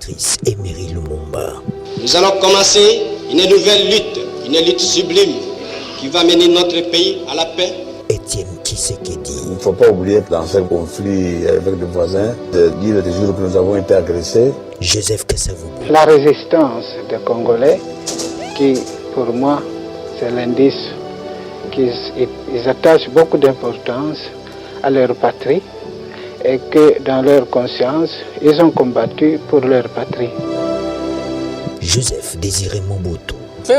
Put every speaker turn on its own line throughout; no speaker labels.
Patrice Emery Lumumba.
Nous allons commencer une nouvelle lutte sublime qui va mener notre pays à la paix.
Étienne Tshisekedi.
Il ne faut pas oublier dans ce conflit avec les voisins de dire des jours que nous avons été agressés.
Joseph Kasavubu.
La résistance des Congolais, qui pour moi c'est l'indice qu'ils attachent beaucoup d'importance à leur patrie et que dans leur conscience, ils ont combattu pour leur patrie.
Joseph Désiré Mobutu.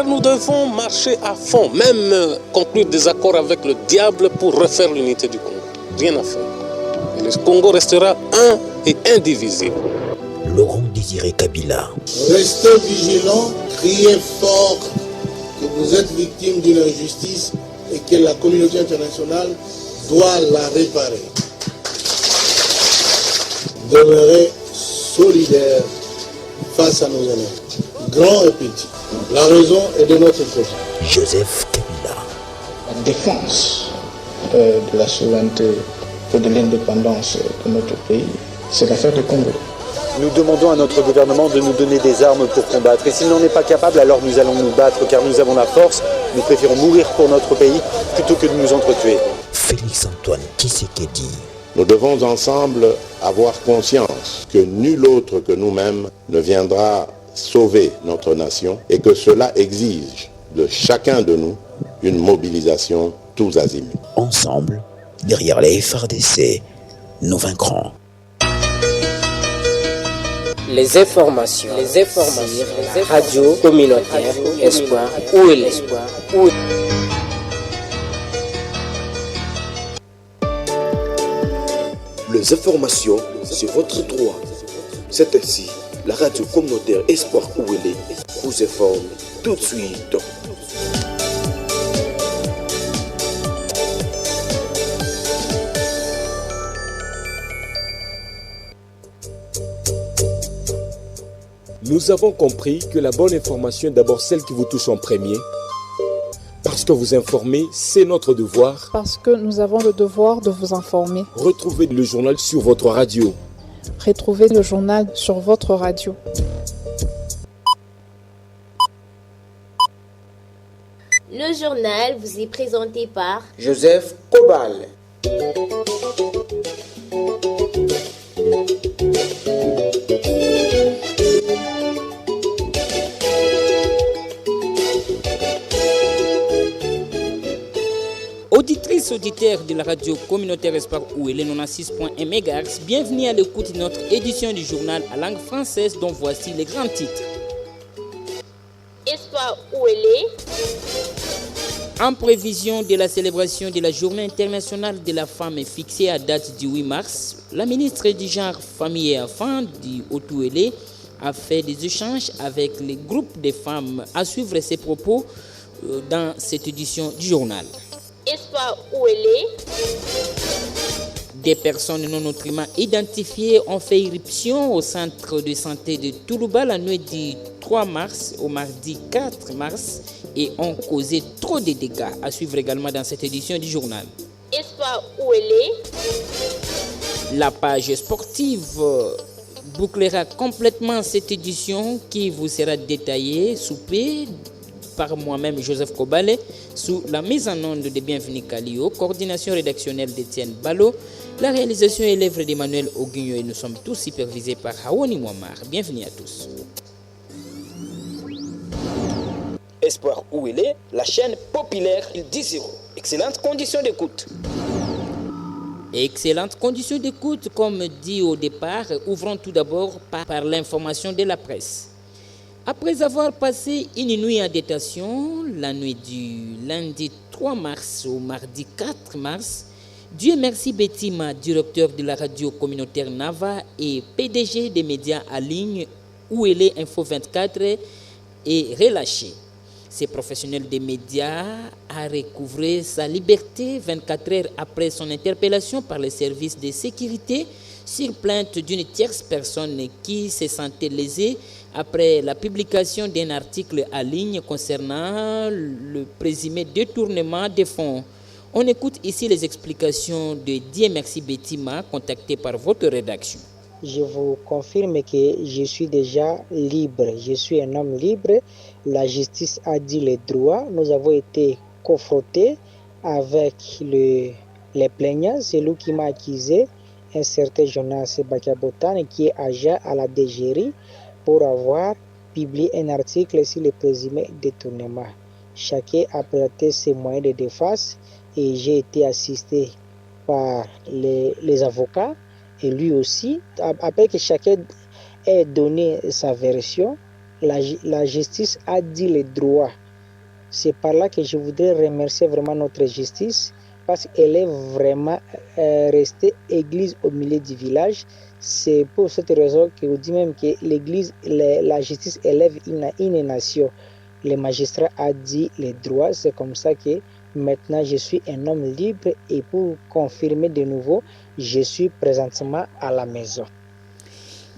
Nous devons marcher à fond, même conclure des accords avec le diable pour refaire l'unité du Congo. Rien à faire. Et le Congo restera un et indivisible.
Laurent Désiré Kabila.
Restez vigilants, criez fort que vous êtes victime d'une injustice et que la communauté internationale doit la réparer. Demeurez solidaires face à nos ennemis, grands et petits. La raison est de notre côté.
Joseph Kabila.
La défense de la souveraineté et de l'indépendance de notre pays, c'est l'affaire du Congo.
Nous demandons à notre gouvernement de nous donner des armes pour combattre. Et s'il n'en est pas capable, alors nous allons nous battre, car nous avons la force. Nous préférons mourir pour notre pays plutôt que de nous entretuer.
Félix Antoine Tshisekedi.
Nous devons ensemble avoir conscience que nul autre que nous-mêmes ne viendra sauver notre nation et que cela exige de chacun de nous une mobilisation tous azimuts.
Ensemble, derrière les FARDC, nous vaincrons.
Les informations. Radio communautaire, espoir, où est l'espoir?
Les informations, c'est votre droit. C'est ainsi, la radio communautaire Espoir Ouélé vous informe tout de suite.
Nous avons compris que la bonne information est d'abord celle qui vous touche en premier. Parce que vous informer, c'est notre devoir.
Parce que nous avons le devoir de vous informer.
Retrouvez le journal sur votre radio.
Retrouvez le journal sur votre radio.
Le journal vous est présenté par
Joseph Kobal.
Auditrices, auditeurs de la radio communautaire Espoir Ouélé 96.1 MHz, bienvenue à l'écoute de notre édition du journal à langue française dont voici les grands titres.
Espoir Ouélé.
En prévision de la célébration de la Journée internationale de la femme fixée à date du 8 mars, la ministre du Genre, Famille et Enfants du Haut-Ouélé a fait des échanges avec les groupes de femmes. À suivre ses propos dans cette édition du journal.
Espoir Ouélé.
Des personnes non autrement identifiées ont fait irruption au centre de santé de Toulouba la nuit du 3 mars au mardi 4 mars et ont causé trop de dégâts. À suivre également dans cette édition du journal.
Espoir Ouélé.
La page sportive bouclera complètement cette édition qui vous sera détaillée sous peu par moi-même Joseph Kobalé, sous la mise en onde de Bienvenue Kalio, coordination rédactionnelle d'Étienne Ballot, la réalisation est l'œuvre d'Emmanuel Oguigno et nous sommes tous supervisés par Hawani Mouamar. Bienvenue à tous.
Espoir Ouélé, la chaîne populaire Il 10-0. Excellentes conditions d'écoute.
Excellentes conditions d'écoute, comme dit au départ, ouvrons tout d'abord par l'information de la presse. Après avoir passé une nuit en détention, la nuit du lundi 3 mars au mardi 4 mars, Dieu merci Bettima, directeur de la radio communautaire Nava et PDG des médias en ligne Ouélé Info 24 est relâché. Ce professionnel des médias a recouvré sa liberté 24 heures après son interpellation par les services de sécurité sur plainte d'une tierce personne qui se sentait lésée après la publication d'un article en ligne concernant le présumé détournement des fonds. On écoute ici les explications de Dieu merci Bettima, contacté par votre rédaction.
je vous confirme que je suis déjà libre. Je suis un homme libre. La justice a dit les droits. Nous avons été confrontés avec les plaignants. C'est lui qui m'a accusé, un certain Jonas Bakabotan, qui est agent à la DGRI, pour avoir publié un article sur le présumé détournement. Chacun a prêté ses moyens de défense et j'ai été assisté par les avocats et lui aussi. Après que chacun ait donné sa version, la justice a dit les droits. C'est par là que je voudrais remercier vraiment notre justice, parce qu'elle est vraiment restée église au milieu du village. C'est pour cette raison que je dis même que l'église, la justice élève une nation. Le magistrat a dit les droits. C'est comme ça que maintenant je suis un homme libre, et pour confirmer de nouveau, je suis présentement à la maison.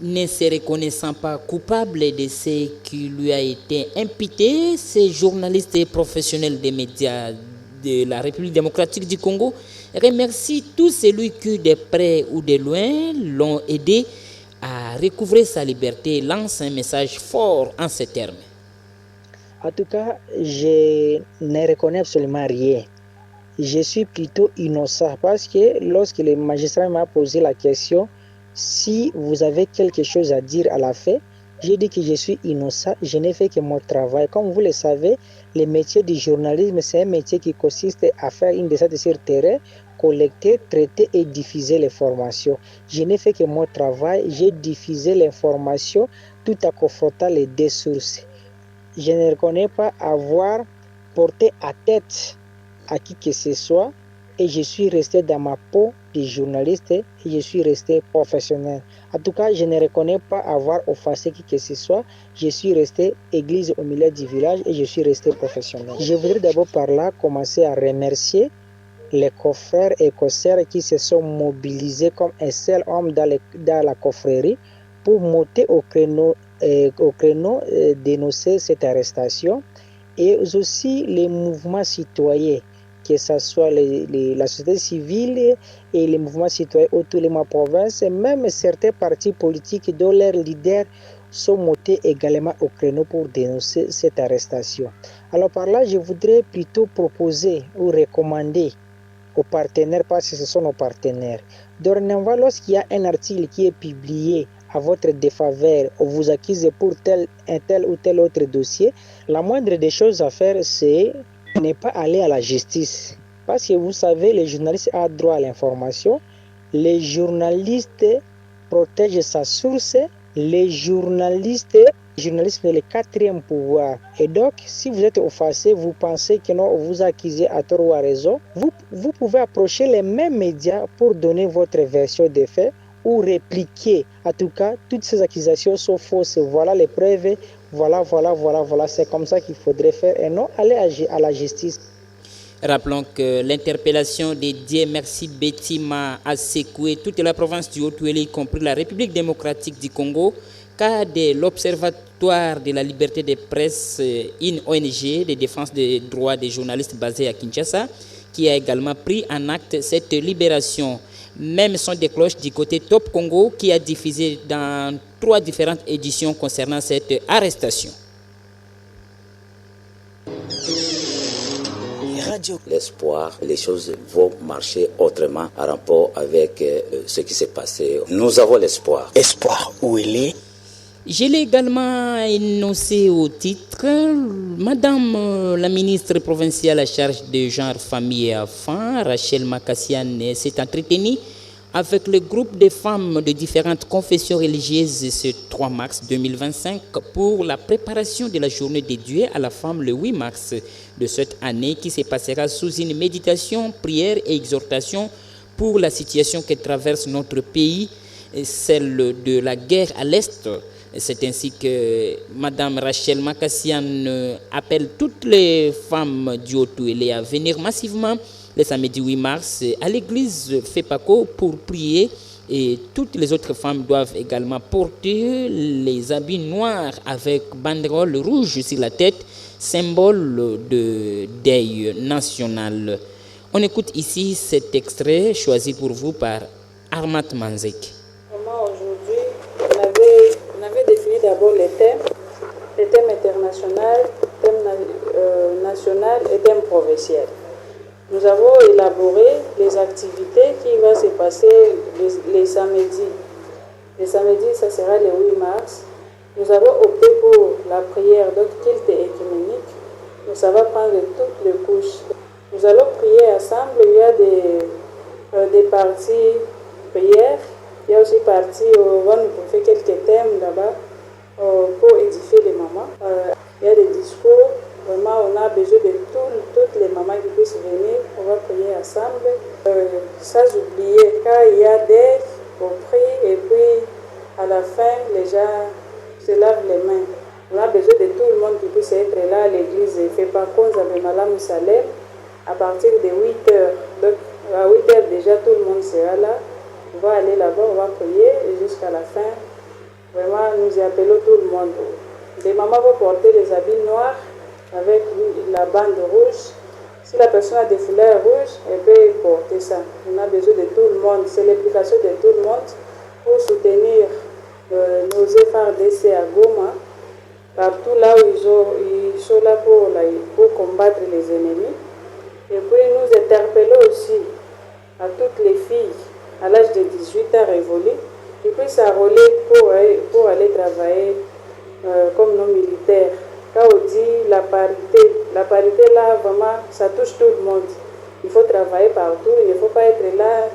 Ne se reconnaissant pas coupable de ce qui lui a été imputé, ces journalistes et professionnels des médias de la République démocratique du Congo remercient tous celui qui, de près ou de loin, l'ont aidé à recouvrer sa liberté et lance un message fort en ces termes.
En tout cas, je ne reconnais absolument rien. Je suis plutôt innocent, parce que lorsque le magistrat m'a posé la question, si vous avez quelque chose à dire à la fin, j'ai dit que je suis innocent, je n'ai fait que mon travail. Comme vous le savez, le métier du journalisme, c'est un métier qui consiste à faire une descente sur le terrain, collecter, traiter et diffuser l'information. Je n'ai fait que mon travail, j'ai diffusé l'information tout en confrontant les deux sources. Je ne reconnais pas avoir porté à tête à qui que ce soit, et je suis resté dans ma peau de journaliste et je suis resté professionnel. En tout cas, je ne reconnais pas avoir offensé qui que ce soit. Je suis resté église au milieu du village et je suis resté professionnel. Je voudrais d'abord par là commencer à remercier les confrères et consoeurs qui se sont mobilisés comme un seul homme dans la confrérie pour monter au créneau, dénoncer cette arrestation, et aussi les mouvements citoyens, que ce soit la société civile et les mouvements citoyens autour de ma province, et même certains partis politiques dont leurs leaders sont montés également au créneau pour dénoncer cette arrestation. Alors par là, je voudrais plutôt proposer ou recommander aux partenaires, parce que ce sont nos partenaires. Dorénavant, lorsqu'il y a un article qui est publié à votre défaveur, ou vous accuse pour un tel ou tel autre dossier, la moindre des choses à faire, c'est ne pas aller à la justice. Parce que vous savez, les journalistes ont droit à l'information. Les journalistes protègent sa source. Les journalistes sont le quatrième pouvoir. Et donc, si vous êtes offensé, vous pensez que non, vous accusez à tort ou à raison, vous pouvez approcher les mêmes médias pour donner votre version des faits ou répliquer. En tout cas, toutes ces accusations sont fausses. Voilà les preuves. Voilà. C'est comme ça qu'il faudrait faire et non aller à la justice.
Rappelons que l'interpellation de Dieu Merci Betima a secoué toute la province du Haut-Uélé, y compris la République démocratique du Congo, car de l'Observatoire de la liberté de presse, une ONG de défense des droits des journalistes basée à Kinshasa, qui a également pris en acte cette libération. Même son de cloche du côté Top Congo, qui a diffusé dans 3 différentes éditions concernant cette arrestation.
Radio L'Espoir, les choses vont marcher autrement en rapport avec ce qui s'est passé. Nous avons l'espoir. Espoir, où il est?
Je l'ai également énoncé au titre. Madame la ministre provinciale à charge de genre, famille et enfants, Rachel Makassian, s'est entretenue avec le groupe de femmes de différentes confessions religieuses ce 3 mars 2025 pour la préparation de la journée dédiée à la femme le 8 mars de cette année, qui se passera sous une méditation, prière et exhortation pour la situation que traverse notre pays, celle de la guerre à l'Est. C'est ainsi que Mme Rachel Makassian appelle toutes les femmes du Haut-Uélé à venir massivement le samedi 8 mars à l'église FEPACO pour prier, et toutes les autres femmes doivent également porter les habits noirs avec banderole rouge sur la tête, symbole de deuil national. On écoute ici cet extrait choisi pour vous par Armat Manzek.
Aujourd'hui, des thèmes internationaux, thèmes national et thèmes provinciaux. Nous avons élaboré les activités qui vont se passer les samedis. Les samedis, ça sera le 8 mars. Nous avons opté pour la prière d'occulte écuménique. Nous allons prendre toutes les couches. Nous allons prier ensemble. Il y a des parties prières. Il y a aussi partie où on va nous faire quelques thèmes là-bas pour édifier les mamans. Il y a des discours. Vraiment, on a besoin de toutes les mamans qui puissent venir. On va prier ensemble. Sans oublier, quand il y a des, on prie et puis à la fin, les gens se lavent les mains. On a besoin de tout le monde qui puisse être là à l'église. Il fait pas cause avec Malam Salem à partir de 8 heures. Donc, à 8 heures déjà, tout le monde sera là. On va aller là-bas, on va prier et jusqu'à la fin, vraiment, nous y appelons tout le monde. Les mamans vont porter les habits noirs avec la bande rouge. Si la personne a des foulards rouges, elle peut porter ça. On a besoin de tout le monde. C'est l'implication de tout le monde pour soutenir nos efforts d'essai à Goma, partout là où ils sont là pour combattre les ennemis. Et puis nous interpellons aussi à toutes les filles à l'âge de 18 ans révolus qui puissent s'enrôler pour aller travailler comme nos militaires. Quand on dit la parité là, vraiment, ça touche tout le monde. Il faut travailler partout, il ne faut pas être là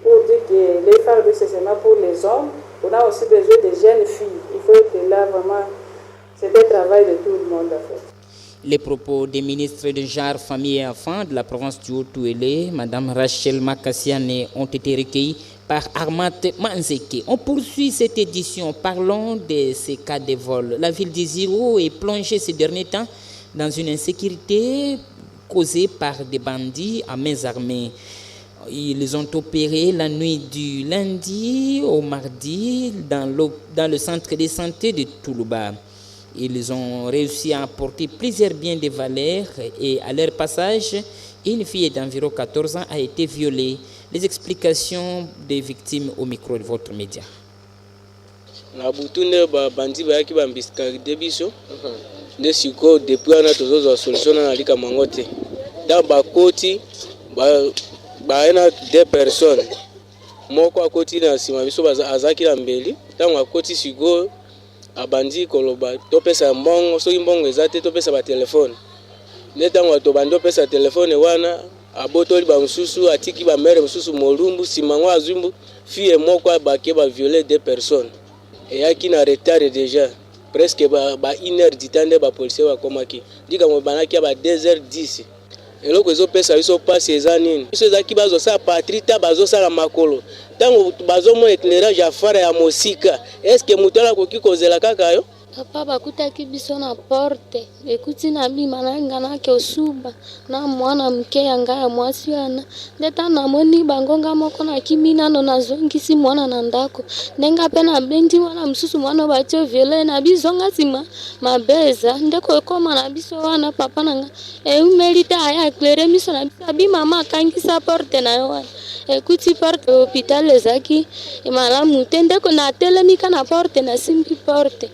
pour dire que les femmes c'est seulement pour les hommes. On a aussi besoin de jeunes filles. Il faut être là vraiment, c'est le travail de tout le monde en fait.
Les propos des ministres de Genre, Famille et Enfants de la province du Haut-Touélé, Mme Rachel Makassiane, ont été recueillis par Armat Manzeke. On poursuit cette édition. Parlons de ces cas de vol. La ville d'Iziro est plongée ces derniers temps dans une insécurité causée par des bandits à main armées. Ils ont opéré la nuit du lundi au mardi dans le centre de santé de Toulouba. Ils ont réussi à apporter plusieurs biens de valeur et à leur passage, une fille d'environ 14 ans a été violée. Les explications des victimes au micro de votre média.
Na butune ba bandi ba yaki ba mbiskaride biso nde siko depuis ana tozozo solution na lika mangote dans ba koti ba ena deux personnes moko akoti na sima biso azaki na mbeli tango akoti siko abandi koloba topesa mbongo soki mbongo ezate topesa ba telefone nde tango to bando pesa telefone wana abotoli ba mususu atiki ba mere mususu molumbu simango azumbu fille moko abake ba violer deux personnes et yaki na retard déjà presque ba 1h du temps de ba policier ba komaki dika mo banaki ba 2h10 eloko ezo pesa biso passe ezanini biso ezaki bazo sa patrita bazo sala makolo tango bazo mo éclairage afara ya mosika est-ce que mutala koki kozela kaka yo
papa bakutaki biso na porte ekuti na bima na nganaki osuba na mwana mke yanga ya mwasi wana ndeta namoni bangonga moko na kimina no nazongisi mwana na ndako ndenga pe na bendi wana msusu mwana batio viole na bizonga sima mabeza ndeko ekoma na biso wana papa nanga umelita aya claire miso na biso bima mama kangisa porte na yo wana ekuti porte hôpital ezaki malamu te ndeko na telemika na porte na simbi porte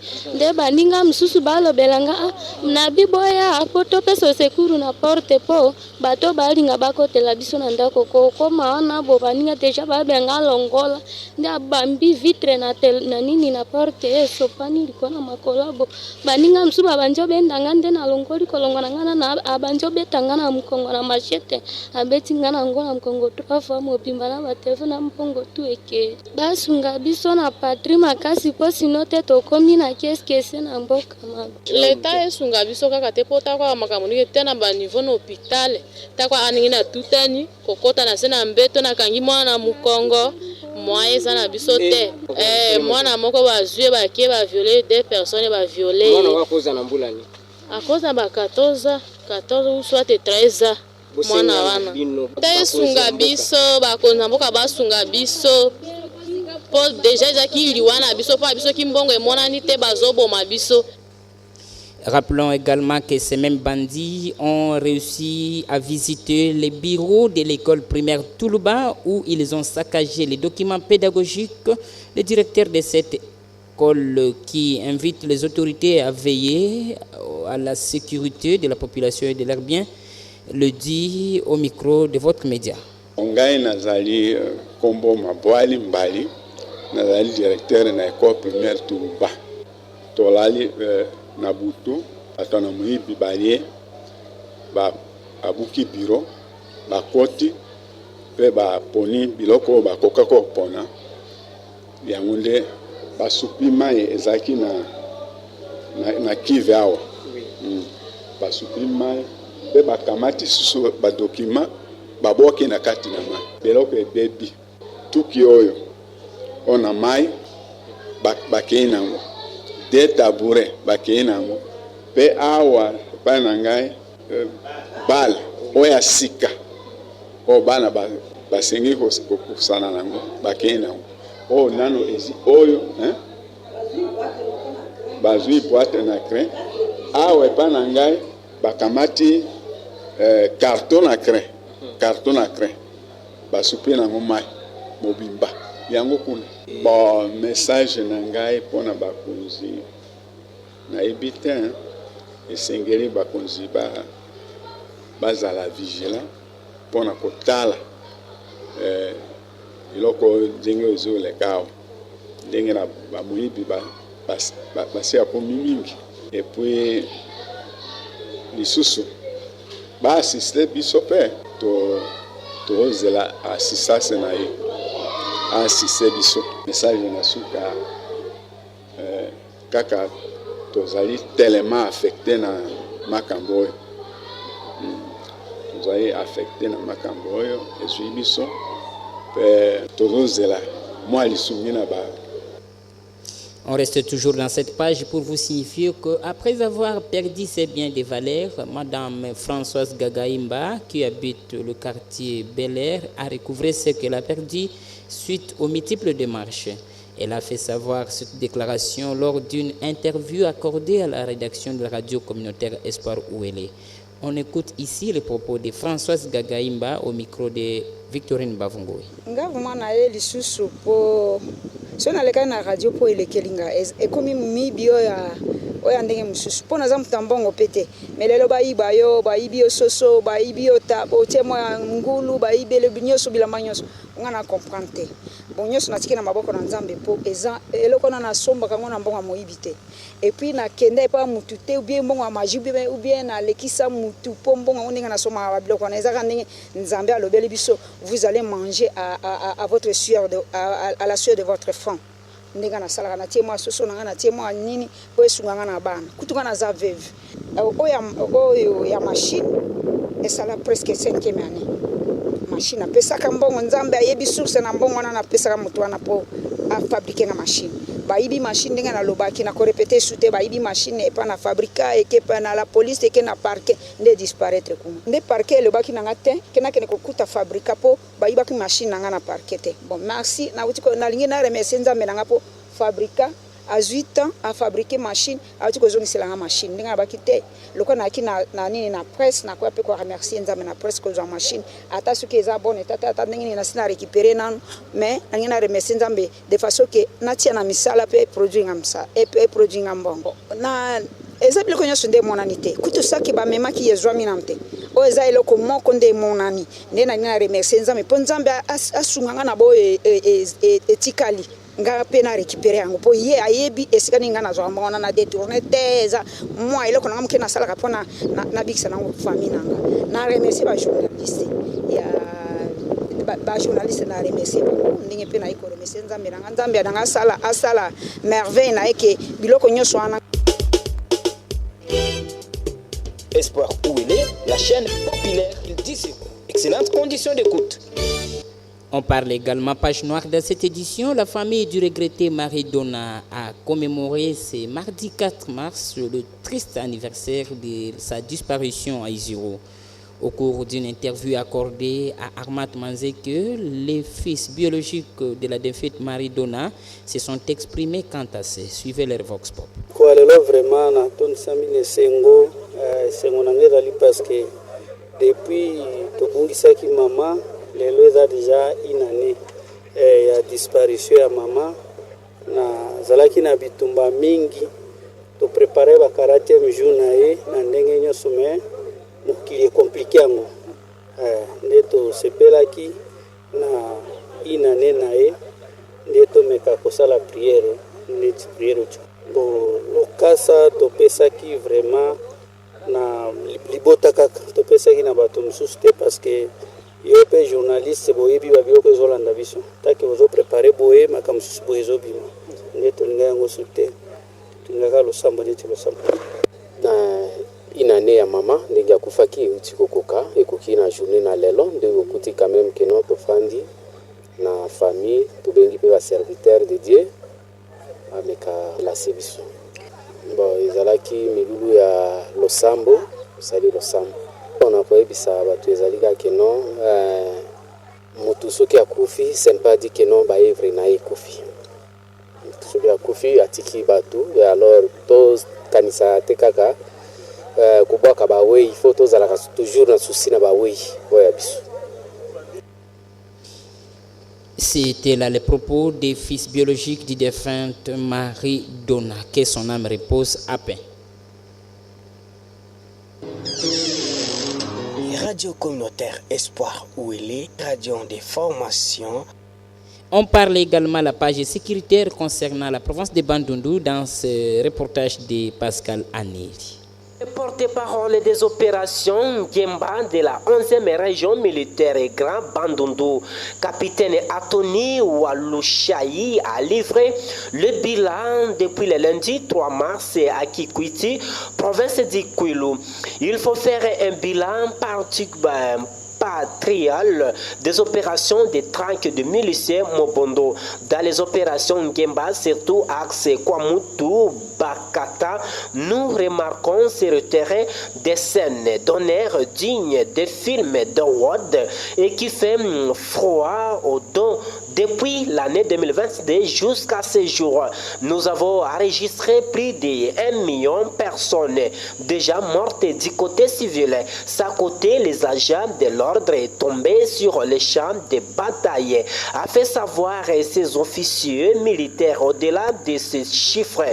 baninga msusu balobelanga na biboya apoto peso sekuru na porte po bato balinga bakotela biso na ndako koma wana bo baninga deja babenga longola nda bambi vitre na nini na porte sopani likona makolabo baninga msusu banjo bendanga nde na longoli kolongona ngana na abanjo betanga na mkongo na machete abetinga na ngona mkongo 3 fois mobimba na batelefone na mpongo tu eke basunga biso na patrie makasi po sinote tokomi na keske na mboka mabe
leta esunga biso kaka te pota kwa makambo ni tena ba niveau na hôpital ta kwa aningi na tutani kokota na sena mbeto na kangi mwana mukongo moye sana biso te mwana moko bazue bakie ba violer deux personnes ba violer
mwana wakoza na mbulani
akoza ba 14 ou soit 13 mwana wana ta esunga biso bakonza mboka basunga biso pour déjà ezaki liwana biso pa biso kimbongo emonani te bazoboma biso.
Rappelons également que ces mêmes bandits ont réussi à visiter les bureaux de l'école primaire Toulouba où ils ont saccagé les documents pédagogiques. Le directeur de cette protocole qui invite les autorités à veiller à la sécurité de la population et de leurs biens, le dit au micro de votre média.
Ngai nazali kombo mabwali mbali nazali directeur na école primaire Turuba tolali na butu atona muibi balie ba abuki bureau ba koti pe ba poni biloko ba kokako pona yango nde basupi mai ezaki na kive awa basupi mai pe bakamati susu badocument baboki na kati na mai biloko ebebi tuki oyo ona mai bakei nango de tabure bakei nango pe awa pa na ngai bala oya sika o bana basengi kosana nango bakei nango o nano ezi oyo bazwi boîte na craie awa pa na ngai bakamati carton na craie basupi nango mai mobimba yango kuna bon message na ngai pona bakonzi na ebite esengeli bakonzi bazala vigilant pona kotala iloko ndenge ezoleka awa ndenge na bamoyibi basi akomi mingi epuis lisusu baasiste biso mpe tozela asistance na ye asiste biso message na suka kaka tozali tellement affecté na makambo oyo tozali affecté na makambo oyo ezwi biso mpe tozozela mwa lisungi na ba.
On reste toujours dans cette page pour vous signifier qu'après avoir perdu ses biens de valeur, Madame Françoise Gagaïmba, qui habite le quartier Bel Air, a recouvré ce qu'elle a perdu suite aux multiples démarches. Elle a fait savoir cette déclaration lors d'une interview accordée à la rédaction de la radio communautaire Espoir Ouélé. On écoute ici les propos de Françoise Gagaïmba au micro de Victorine Bavungoy.
So naleka na radio po elekelinga ekomi mibi oya ndenge mususu po naza mutambongo pete melelo bayiba yo bayibi yo soso bayibi yo tabo temo ya ngulu bayibele binyoso bilamba nyonso ngana comprendre bon nyonso natiki na maboko na Nzambe po eza eloko na somba kango na mbongo moyibi te et puis na kende pa mutu te ou bien mbongo maji ou bien na lekisa mutu po mbongo ndenge na soma ba biloko na ezaka ndenge Nzambe alobeli biso vous allez manger à votre sueur à la sueur de votre faim ndenge na sala na tiemo soso na tiemo nini po esunga na bana kutuka na za veve oyo ya machine esala presque 5e année machine apesaka mbongo Nzambe ayebi source na mbongo na apesaka mutu wana po a fabriquer na machine baibi machine ndenge na lobaki na ko répéter soute baibi machine et pas na fabrika et que pas na la police et que na parquet nde disparaître kuma nde parquet lobaki na ngate kena kene ko kuta fabrika po baiba ki machine na ngana parquet te bon merci na utiko na lingi na remercier Nzambe na ngapo fabrika à 8 ans à fabriquer machine à utiko zongi la machine ndenge na baki te loko na ki na nini na presse na ko pe ko remercier Nzambe na presse ko zo machine ata suki eza bonne tata ndenge na sina récupérer nan mais ndenge na remercier Nzambe de façon que na tia na misala pe produit ngamsa et produit ngambongo na eza biloko nyonso nde monani te kutu saki bamemaki yezwami na mte o eza eloko moko nde monani nde na remercier Nzambe po Nzambe asunganga na bo etikali nga pe na récupérer yango po ye ayebi esika ninga na zwa mbona na détourner teza moi eloko na mke na sala ka pona na bikisa na famille nanga na remercier ba journaliste ya ba journaliste na remercier ndenge pe na iko remercier Nzambe na Nzambe na asala merveille na eke biloko nyonso ana.
Espoir Ouélé, la chaîne populaire, il dit excellentes conditions d'écoute.
On parle également page noire de cette édition. La famille du regretté Marie-Donna a commémoré ce mardi 4 mars le triste anniversaire de sa disparition à Isiro. Au cours d'une interview accordée à Armat Manzeke, les fils biologiques de la défunte Marie-Donna se sont exprimés quant à ce. Suivez leur vox pop.
Vraiment, parce que depuis que maman, lelo eza déjà une année ya disparition ya mama na tozalaki na bitumba mingi toprepare ba 40e jour na ye na ndenge nyonso me mokili ekomplike yango nde tosepelaki na inane na ye nde tomeka kosala priere neti priere bo lokasa topesaki vraiment na libota kaka topesaki na bato mosusu te parce que yo mpe journaliste boyebi babiloko ezolanda biso taki ozoprepare boye makambo mosusu boye ezobima nde tolinga yango su te tolingaka losambo neti losambo
na inane ya mama ndenge akufaki euti kokoka ekoki na journée na lelo nde okuti quand même keno tofandi na famille tobengi mpe baserviteur de Dieu ameka lase biso bon ezalaki milulu ya losambo osali losambo mpona koyebisa bato ezali kaka no motu soki akufi sempa di keno baevre na ye ekufi soki akufi atiki bato alors tokanisa te kaka kobwaka bawei fo tozalaka toujours na susi na bawei oyo ya biso.
C'était là les propos des fils biologiques du défunt Marie Donna. Que son âme repose à paix.
Radio communautaire Espoir où elle est, radio de formation.
On parle également à la page sécuritaire concernant la province de Bandundu dans ce reportage de Pascal Aniri.
Porte-parole des opérations Gemba de la 11e région militaire et Grand Bandundu, capitaine Atoni Walushayi a livré le bilan depuis le lundi 3 mars à Kikwiti, province d'Ikwilu. Il faut faire un bilan patrial des opérations de traque de miliciens Mobondo. Dans les opérations Gemba, surtout axe Kwamutu, Bakata, nous remarquons sur le terrain des scènes d'honneur dignes des films d'Howard et qui fait froid au dos. Depuis l'année 2022 jusqu'à ce jour, nous avons enregistré plus de 1 million de personnes déjà mortes du côté civil. Sans côté, les agents de l'ordre est tombé sur les champs de bataille, a fait savoir ses officiers militaires. Au-delà de ces chiffres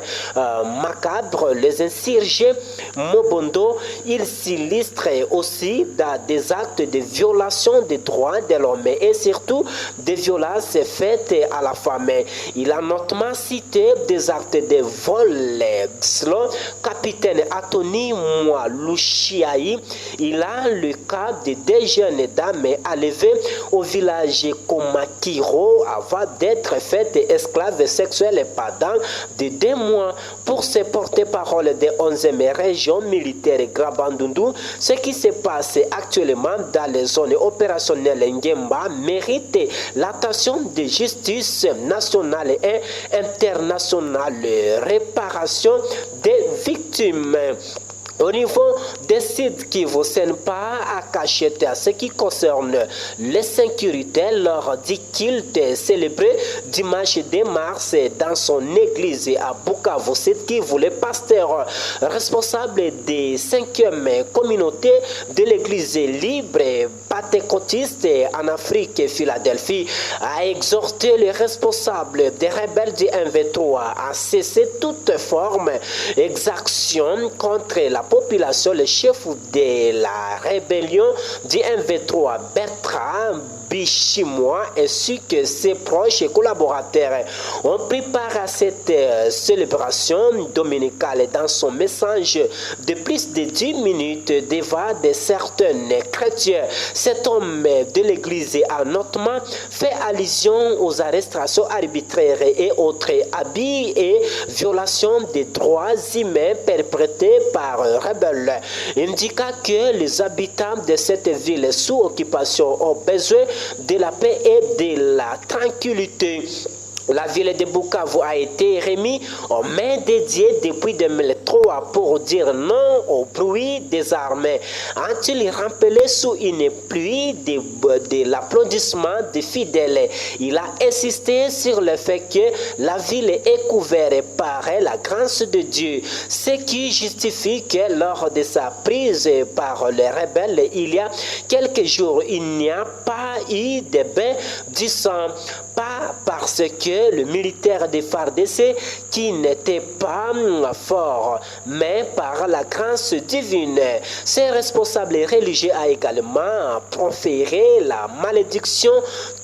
macabres, les insurgés Mobondo, ils s'illustrent aussi dans des actes de violation des droits de l'homme et surtout des violences faites à la femme. Il a notamment cité des actes de vol. Selon capitaine Atoni Mwalushiaï, il a le cas de 2 jeunes dames enlevées au village Komakiro avant d'être faites esclaves sexuelles pendant de 2 mois. Pour se porter-parole des 11e région militaire Grand Bandundu, ce qui se passe actuellement dans les zones opérationnelles Ngemba mérite l'attention de justice nationale et internationale. Réparation des victimes. Au niveau des sites qui vous sènent pas à cacheter à ce qui concerne les sécurités lors du culte célébré dimanche 2 mars dans son église à Bukavu, site qui voulait pasteur responsable des 5e communauté de l'église libre pentecôtiste en Afrique et Philadelphie a exhorté les responsables des rebelles du M23 à cesser toute forme d'exaction contre la population. Le chef de la rébellion du M23, Bertrand Bichimois, ainsi que ses proches et collaborateurs ont pris part à cette célébration dominicale. Dans son message de plus de 10 minutes devant de certains chrétiens, cet homme de l'église a notamment fait allusion aux arrestations arbitraires et autres abus et violations des droits humains perpétrés par rebelles, indiquant que les habitants de cette ville sous occupation ont besoin de la paix et de la tranquillité. La ville de Bukavu a été remise aux mains dédiées depuis 2003 pour dire non au bruit des armées. A-t-il rappelé sous une pluie de l'applaudissement des fidèles? Il a insisté sur le fait que la ville est couverte par la grâce de Dieu, ce qui justifie que lors de sa prise par les rebelles, il y a quelques jours, il n'y a pas eu de bain du sang, pas parce que le militaire de FARDC qui n'était pas fort, mais par la grâce divine. Ces responsables religieux a également proféré la malédiction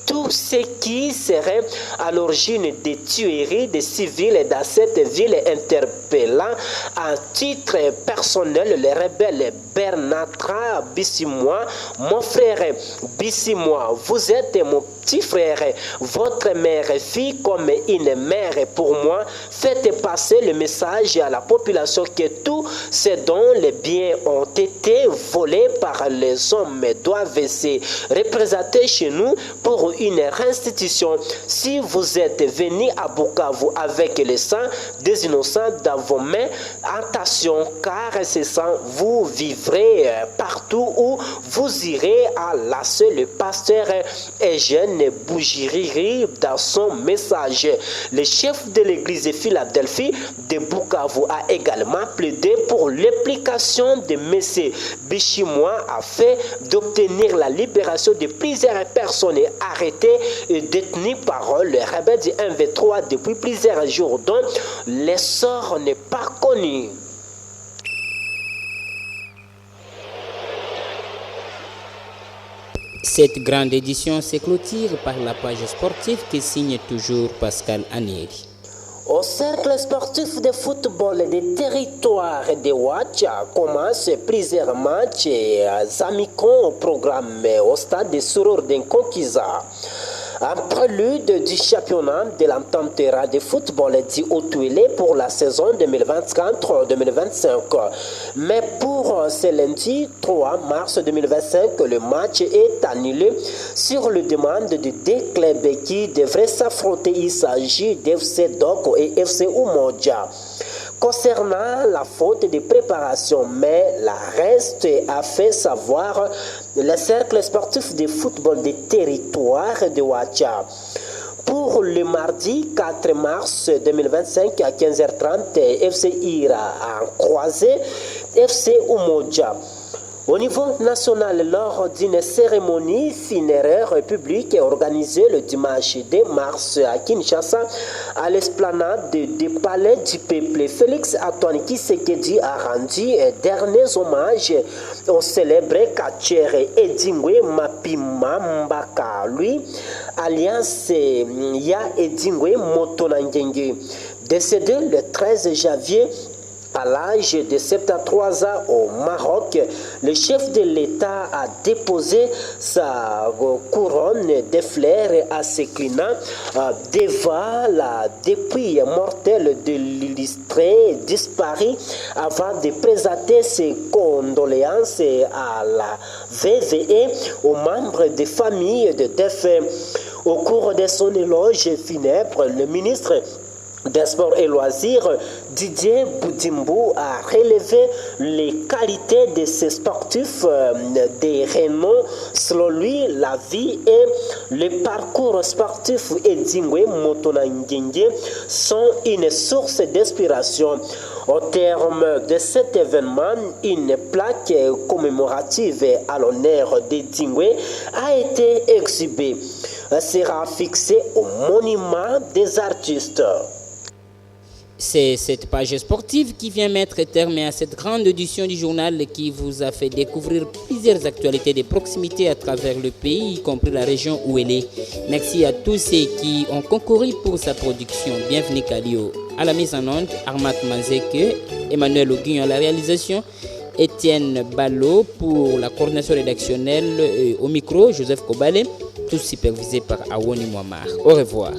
tout ce qui serait à l'origine des tueries des civils dans cette ville, interpellant à titre personnel le rebelle Bernatra Bissimois. Mon frère Bissimois, vous êtes mon petit frère, votre mère fille comme une mère pour moi. Faites passer le message à la population que tous ces dont les biens ont été volés par les hommes doivent se représenter chez nous pour une restitution. Si vous êtes venu à Bukavu avec le sang des innocents dans vos mains, attention, car ce sang vous vivrez partout où vous irez, à lasser le pasteur Eugène Bougiriri dans son message. Le chef de l'église Philadelphie de Bukavu a également plaidé pour l'implication de M. Bissimois afin d'obtenir la libération de plusieurs personnes arrêtées et détenues par le rebelle du MV3 depuis plusieurs jours, dont l'essor n'est pas connu.
Cette grande édition se clôture par la page sportive que signe toujours Pascal Anieri.
Au cercle sportif de football des territoires de Ouacha commence plusieurs matchs amicaux au programme au stade de Surur d'Inkonkiza. Un prélude du championnat de l'entente de football dit Otouélé pour la saison 2024-2025. Mais pour ce lundi 3 mars 2025, le match est annulé sur la demande de deux clubs qui devraient s'affronter. Il s'agit d'FC Doko et FC Umoja. Concernant la faute de préparation, mais la reste a fait savoir le cercle sportif de football des territoires de Ouacha. Pour le mardi 4 mars 2025 à 15h30, FC Ira a croisé FC Umoja. Au niveau national, lors d'une cérémonie funéraire publique organisée le dimanche 2 mars à Kinshasa, à l'esplanade du palais du peuple, Félix Antoine Tshisekedi a rendu derniers hommages au célèbre catcheur Edingwe Mapima Mbaka, lui, alias Ya Edingwe Motonangenge, décédé le 13 janvier à l'âge de 73 ans au Maroc. Le chef de l'État a déposé sa couronne de fleurs à s'inclinant devant la dépouille mortelle de l'illustré disparu avant de présenter ses condoléances à la veuve et aux membres des familles de défunts. Au cours de son éloge funèbre, le ministre des Sports et Loisirs, Didier Boudimbo, a relevé les qualités de ces sportifs des renom. Selon lui, la vie et le parcours sportif Edingwe Motonangenge sont une source d'inspiration. Au terme de cet événement, une plaque commémorative à l'honneur d'Edingwe a été exhibée. Elle sera fixée au monument des artistes.
C'est cette page sportive qui vient mettre terme à cette grande édition du journal qui vous a fait découvrir plusieurs actualités de proximité à travers le pays, y compris la région où elle est. Merci à tous ceux qui ont concouru pour sa production. Bienvenue Kalio. À la mise en onde, Armat Manzeke, Emmanuel Oguignon à la réalisation, Étienne Ballot pour la coordination rédactionnelle, au micro, Joseph Kobale, tous supervisés par Awoni Mouamar. Au revoir.